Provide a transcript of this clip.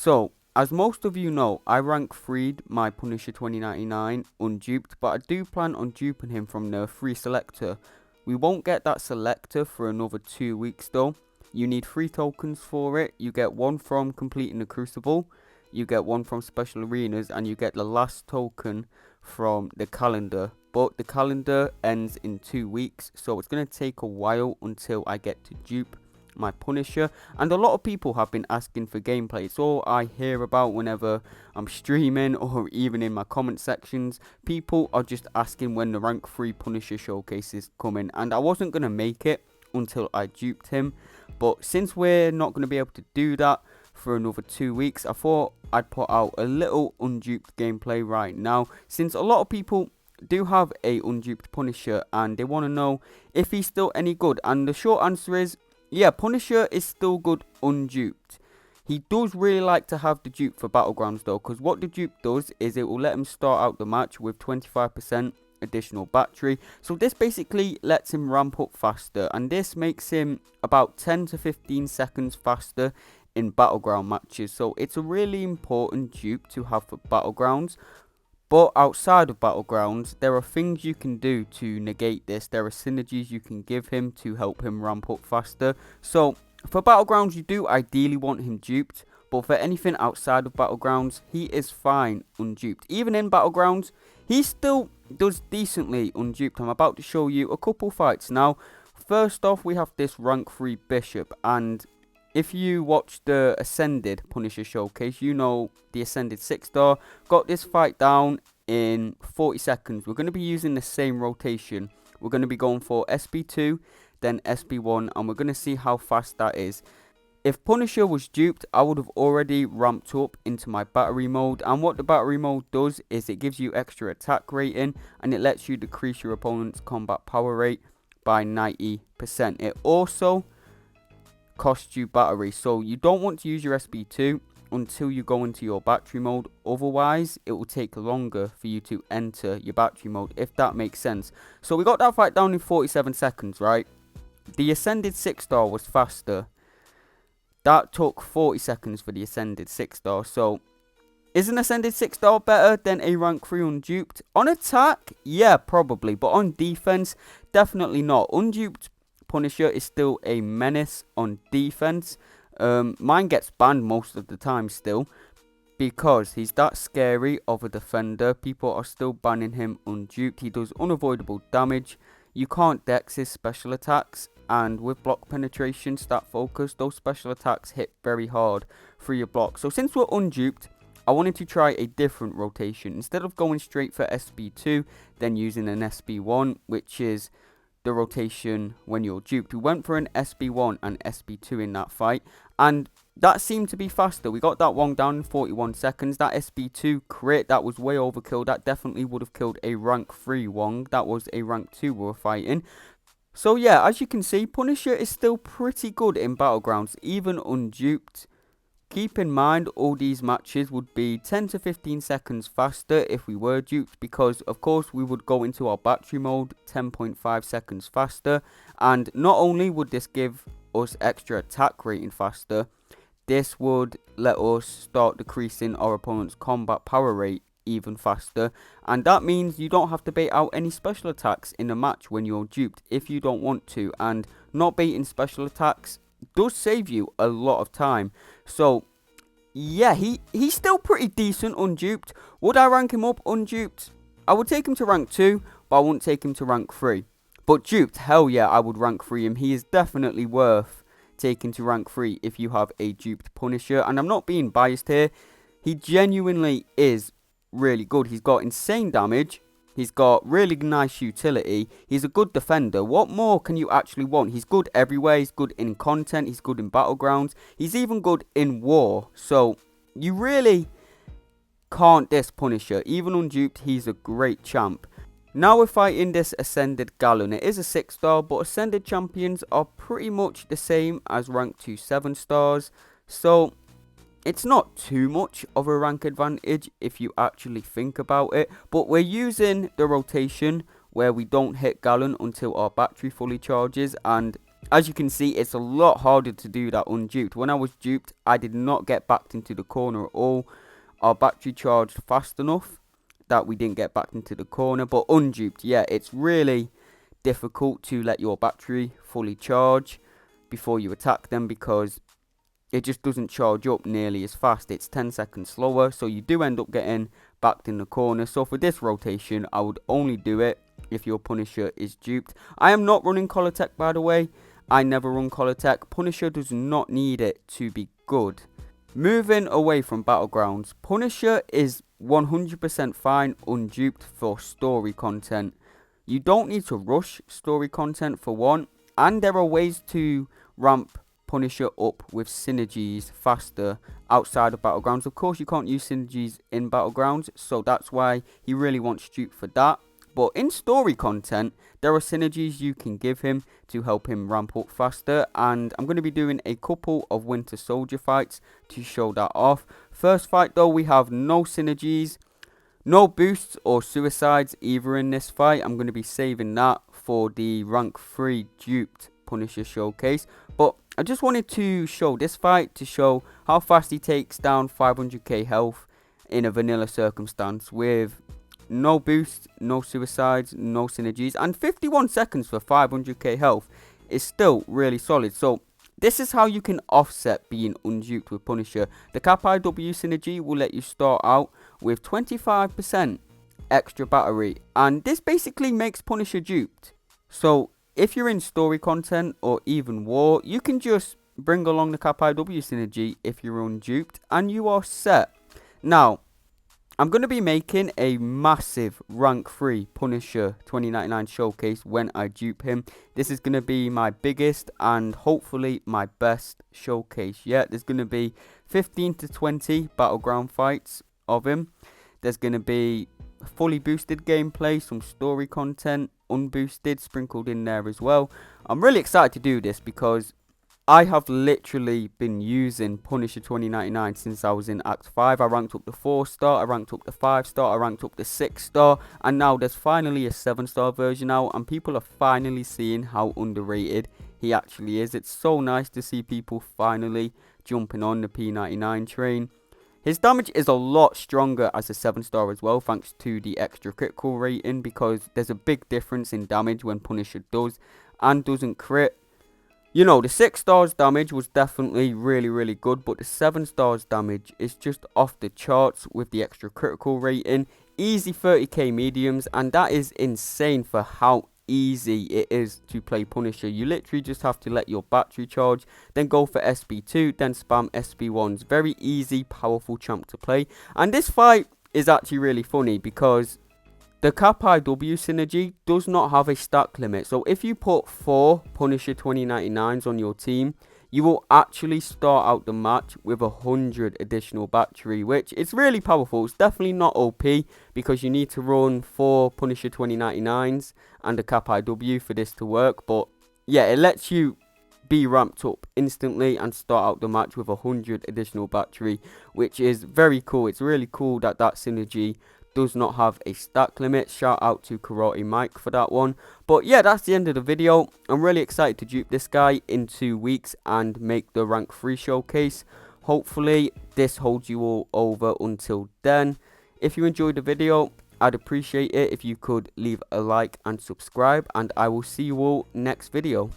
So, as most of you know, I rank 3'd my Punisher 2099 unduped, but I do plan on duping him from the free selector. We won't get that selector for another 2 weeks though. You need 3 tokens for it. You get 1 from completing the Crucible, you get 1 from special arenas, and you get the last token from the calendar. But the calendar ends in 2 weeks, so it's going to take a while until I get to dupe my Punisher. And a lot of people have been asking for gameplay. It's all I hear about whenever I'm streaming or even in my comment sections. People are just asking when the rank 3 Punisher showcase is coming, and I wasn't going to make it until I duped him. But since we're not going to be able to do that for another 2 weeks, I thought I'd put out a little unduped gameplay right now, since a lot of people do have a unduped Punisher and they want to know if he's still any good. And the short answer is, yeah, Punisher is still good unduped. He does really like to have the dupe for Battlegrounds though, because what the dupe does is it will let him start out the match with 25% additional battery. So this basically lets him ramp up faster, and this makes him about 10 to 15 seconds faster in Battleground matches. So it's a really important dupe to have for Battlegrounds. But outside of Battlegrounds, there are things you can do to negate this. There are synergies you can give him to help him ramp up faster. So for Battlegrounds, you do ideally want him duped. But for anything outside of Battlegrounds, he is fine unduped. Even in Battlegrounds, he still does decently unduped. I'm about to show you a couple fights now. First off, we have this rank 3 Bishop, and if you watch the Ascended Punisher showcase, you know the Ascended 6-star got this fight down in 40 seconds. We're going to be using the same rotation. We're going to be going for SB2, then SB1, and we're going to see how fast that is. If Punisher was duped, I would have already ramped up into my battery mode. And what the battery mode does is it gives you extra attack rating, and it lets you decrease your opponent's combat power rate by 90%. It also costs you battery, so you don't want to use your SB2 until you go into your battery mode. Otherwise, it will take longer for you to enter your battery mode, if that makes sense. So we got that fight down in 47 seconds, right? The Ascended 6-star was faster. That took 40 seconds for the Ascended 6-star. So is an Ascended 6-star better than a rank 3 unduped? On attack, yeah, probably, but on defense, definitely not. Unduped Punisher is still a menace on defense. Mine gets banned most of the time still, because he's that scary of a defender. People are still banning him unduped. He does unavoidable damage. You can't dex his special attacks, and with block penetration, stat focus, those special attacks hit very hard through your block. So since we're unduped, I wanted to try a different rotation. Instead of going straight for SB2, then using an SB1, which is the rotation when you're duped. We went for an SB1 and SB2 in that fight, and that seemed to be faster. We got that one down in 41 seconds. That SB2 crit, that was way overkill. That definitely would have killed a rank 3 Wong. That was a rank 2 we were fighting. So yeah, as you can see, Punisher is still pretty good in Battlegrounds, even unduped. Keep in mind, all these matches would be 10 to 15 seconds faster if we were duped, because of course we would go into our battery mode 10.5 seconds faster. And not only would this give us extra attack rating faster, this would let us start decreasing our opponent's combat power rate even faster. And that means you don't have to bait out any special attacks in a match when you're duped if you don't want to. And not baiting special attacks does save you a lot of time. So yeah, he's still pretty decent unduped. Would I rank him up unduped? I would take him to rank 2, but I wouldn't take him to rank 3. But duped, hell yeah, I would rank 3 him. He is definitely worth taking to rank 3 if you have a duped Punisher. And I'm not being biased here. He genuinely is really good. He's got insane damage. He's got really nice utility. He's a good defender. What more can you actually want? He's good everywhere. He's good in content. He's good in Battlegrounds. He's even good in war. So you really can't diss Punisher. Even unduped, he's a great champ. Now we're fighting this Ascended Gallon. It is a 6-star, but Ascended champions are pretty much the same as rank 2 7-stars. So it's not too much of a rank advantage if you actually think about it, but we're using the rotation where we don't hit Gallon until our battery fully charges, and as you can see, it's a lot harder to do that unduped. When I was duped, I did not get backed into the corner at all. Our battery charged fast enough that we didn't get backed into the corner. But unduped, yeah, it's really difficult to let your battery fully charge before you attack them, because it just doesn't charge up nearly as fast. It's 10 seconds slower, so you do end up getting backed in the corner. So for this rotation, I would only do it if your Punisher is duped. I am not running Collar Tech, by the way. I never run Collar Tech. Punisher does not need it to be good. Moving away from Battlegrounds, Punisher is 100% fine unduped for story content. You don't need to rush story content for one, and there are ways to ramp Punisher up with synergies faster outside of Battlegrounds. Of course, you can't use synergies in Battlegrounds, so that's why he really wants dupe for that. But in story content, there are synergies you can give him to help him ramp up faster, and I'm going to be doing a couple of Winter Soldier fights to show that off. First fight though, we have no synergies, no boosts or suicides either in this fight. I'm going to be saving that for the rank 3 duped Punisher showcase. But I just wanted to show this fight to show how fast he takes down 500k health in a vanilla circumstance with no boosts, no suicides, no synergies, and 51 seconds for 500k health is still really solid. So this is how you can offset being unduped with Punisher. The Cap IW synergy will let you start out with 25% extra battery, and this basically makes Punisher duped. So if you're in story content or even war, you can just bring along the Cap IW synergy if you're unduped, and you are set. Now, I'm going to be making a massive rank 3 Punisher 2099 showcase when I dupe him. This is going to be my biggest and hopefully my best showcase yet. There's going to be 15 to 20 battleground fights of him. There's going to be fully boosted gameplay, some story content, unboosted sprinkled in there as well. I'm really excited to do this because I have literally been using Punisher 2099 since I was in Act 5. I ranked up the 4-star, I ranked up the 5-star, I ranked up the 6-star, and now there's finally a 7-star version out, and people are finally seeing how underrated he actually is. It's so nice to see people finally jumping on the P99 train. His damage is a lot stronger as a 7-star as well, thanks to the extra critical rating, because there's a big difference in damage when Punisher does and doesn't crit. You know, the 6 stars damage was definitely really good, but the 7 stars damage is just off the charts with the extra critical rating. Easy 30k mediums, and that is insane for how easy it is to play Punisher. You literally just have to let your battery charge, then go for SB2, then spam SB1s. Very easy, powerful champ to play. And this fight is actually really funny because the Cap IW synergy does not have a stack limit. So if you put 4 Punisher 2099s on your team, you will actually start out the match with 100 additional battery, which is really powerful. It's definitely not OP because you need to run 4 Punisher 2099s and a Cap IW for this to work. But yeah, it lets you be ramped up instantly and start out the match with 100 additional battery, which is very cool. It's really cool that that synergy does not have a stack limit. Shout out to Karate Mike for that one. But yeah, that's the end of the video. I'm really excited to dupe this guy in 2 weeks and make the rank 3 showcase. Hopefully this holds you all over until then. If you enjoyed the video, I'd appreciate it if you could leave a like and subscribe, and I will see you all next video.